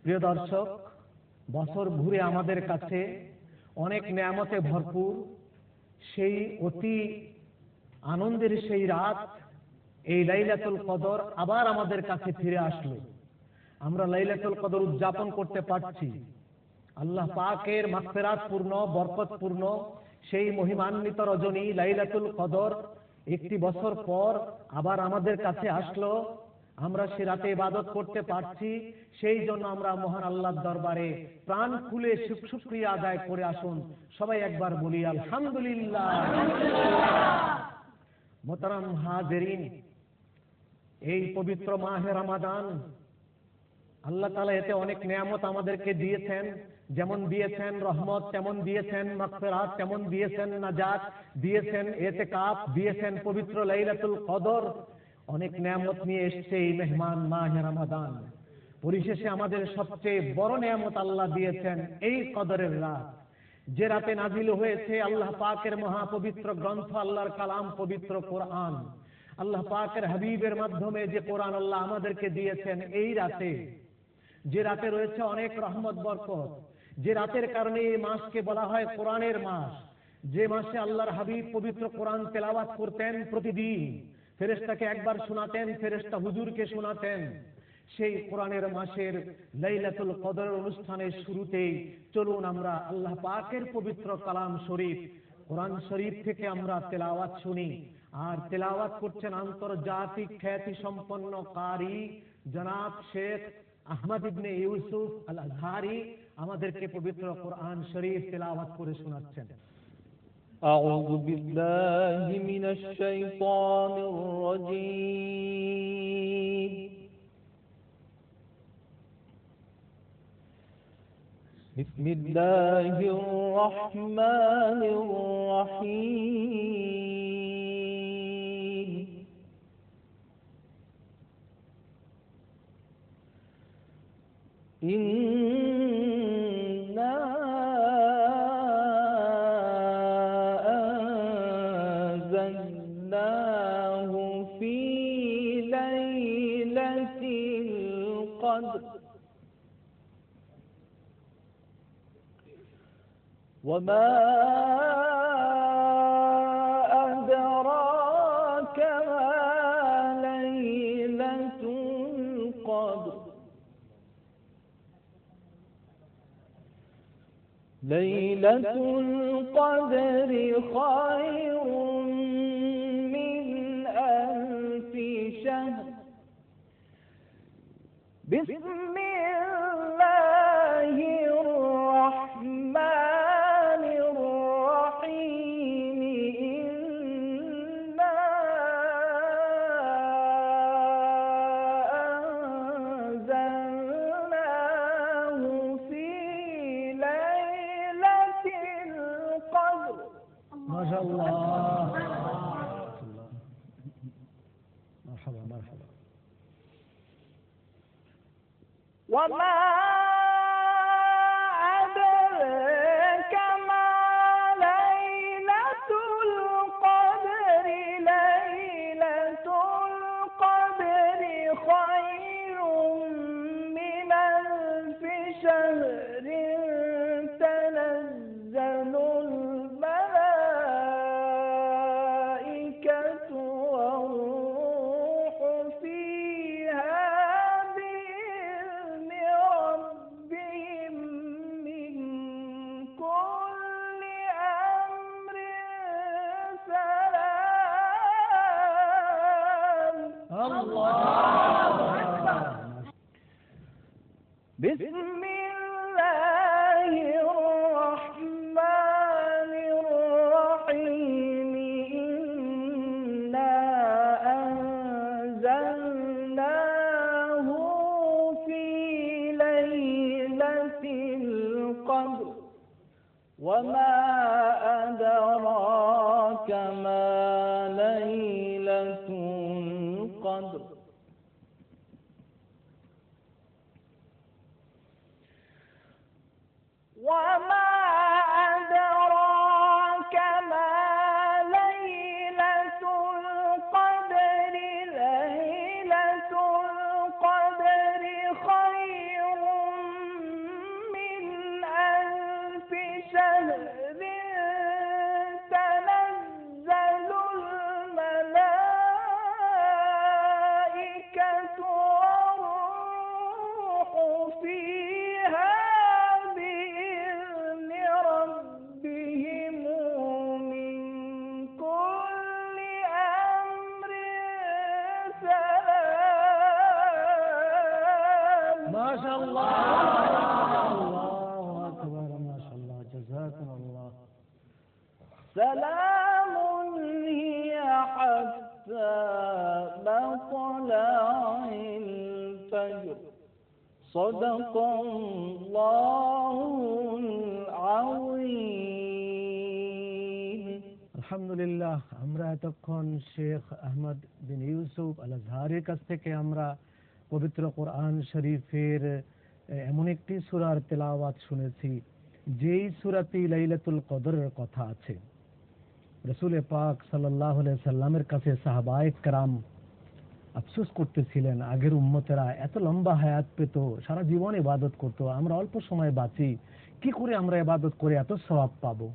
প্রিয় দর্শক, বছর ঘুরে আমাদের কাছে অনেক নেয়ামতে ভরপুর সেই অতি আনন্দের সেই রাত, এই লাইলাতুল কদর আবার আমাদের কাছে ফিরে আসলো। আমরা লাইলাতুল কদর উদযাপন করতে পারছি। আল্লাহ পাকের মাগফিরাত পূর্ণ, বরকতপূর্ণ সেই মহিমান্বিত রজনী লাইলাতুল কদর একটি বছর পর আবার আমাদের কাছে আসলো। আমরা সে রাতে ইবাদত করতে পারছি, সেই জন্য আমরা মহান আল্লাহর দরবারে প্রাণ খুলে শুকরিয়া আদায় করে আসুন। সবাই একবার বলি আলহামদুলিল্লাহ। মোহতারাম হাজিরিন, এই পবিত্র মাহে রমাদান আল্লাহ তাআলা এতে অনেক নিয়ামত আমাদেরকে দিয়েছেন। যেমন দিয়েছেন রহমত, তেমন দিয়েছেন মাগফিরাত, তেমন দিয়েছেন নাজাত, দিয়েছেন ইতিকাফ, দিয়েছেন পবিত্র লাইলাতুল কদর। অনেক নিয়ামত নিয়ে এসেছে এই মেহমান মাহে রমাদান। পরিশেষে আমাদের সবচেয়ে বড় নিয়ামত আল্লাহ দিয়েছেন এই কদরের রাত, যে রাতে নাজিল হয়েছে আল্লাহ পাকের মহাপবিত্র গ্রন্থ, আল্লাহর কালাম পবিত্র কোরআন। আল্লাহ পাকের হাবিবের মাধ্যমে যে কোরআন আল্লাহ আমাদেরকে দিয়েছেন এই রাতে, যে রাতে রয়েছে অনেক রহমত বরকত, যে রাতের কারণে এই মাসকে বলা হয় কোরআনের মাস, যে মাসে আল্লাহর হাবিব পবিত্র কোরআন তেলাওয়াত করতেন প্রতিদিন, ফেরেশতাকে একবার শোনাতেন, ফেরেশতা হুজুরকে শোনাতেন। সেই কোরআনের মাসের লাইলাতুল কদরের অনুষ্ঠানের শুরুতেই চলুন আমরা আল্লাহ পাকের পবিত্র কালাম শরীফ কোরআন শরীফ থেকে আমরা তেলাওয়াত শুনি। আর তেলাওয়াত করছেন আন্তর্জাতিক খ্যাতি সম্পন্ন কারি জনাব শেখ আহমদ ইবনে ইউসুফ আল আজহারি আমাদেরকে পবিত্র কোরআন শরীফ তেলাওয়াত করে শোনাচ্ছেন। أعوذ بالله من الشيطان الرجيم. بسم الله الرحمن الرحيم. إنا أنزلناه في ليلة القدر وما أدراك ما ليلة القدر. ليلة القدر خير من ألف شهر. بسم الله الرحمن الرحيم. إنا أنزلناه في ليلة القدر. ما شاء الله. مرحبا مرحبا. وما أدراك ما ليلة القدر. ليلة القدر خير من ألف شهر. تنزل الملائكة والروح فيها بإذن ربهم من كل أمر سلام. الله أكبر. بسم الله الرحمن الرحيم. إنا أنزلناه في ليلة القدر وما أدراك ما ليلة القدر. وما أدراك ما ليلة القدر. ليلة القدر خير আল্লাহু আকবার, মাশাআল্লাহ, জাযাকুমুল্লাহ। سلام هي حتى مطلع الفجر صدق الله العظيم আলহামদুলিল্লাহ, আমরা এতক্ষণ শেখ আহমদ বিন ইউসুফ আল আজহারির কাছ থেকে আমরা পবিত্র কোরআন শরীফের এমন একটি সূরার তেলাওয়াত শুনেছি যেই সূরাতে লাইলাতুল কদরের কথা আছে। রাসূল পাক সাল্লাল্লাহু আলাইহি সাল্লামের কাছে সাহাবায়ে কেরাম আফসোস করতেছিলেন, আগের উম্মতেরা এত লম্বা হায়াত পেত, সারা জীবন ইবাদত করত, আমরা অল্প সময় বাঁচি, কি করে আমরা ইবাদত করে এত সওয়াব পাবো।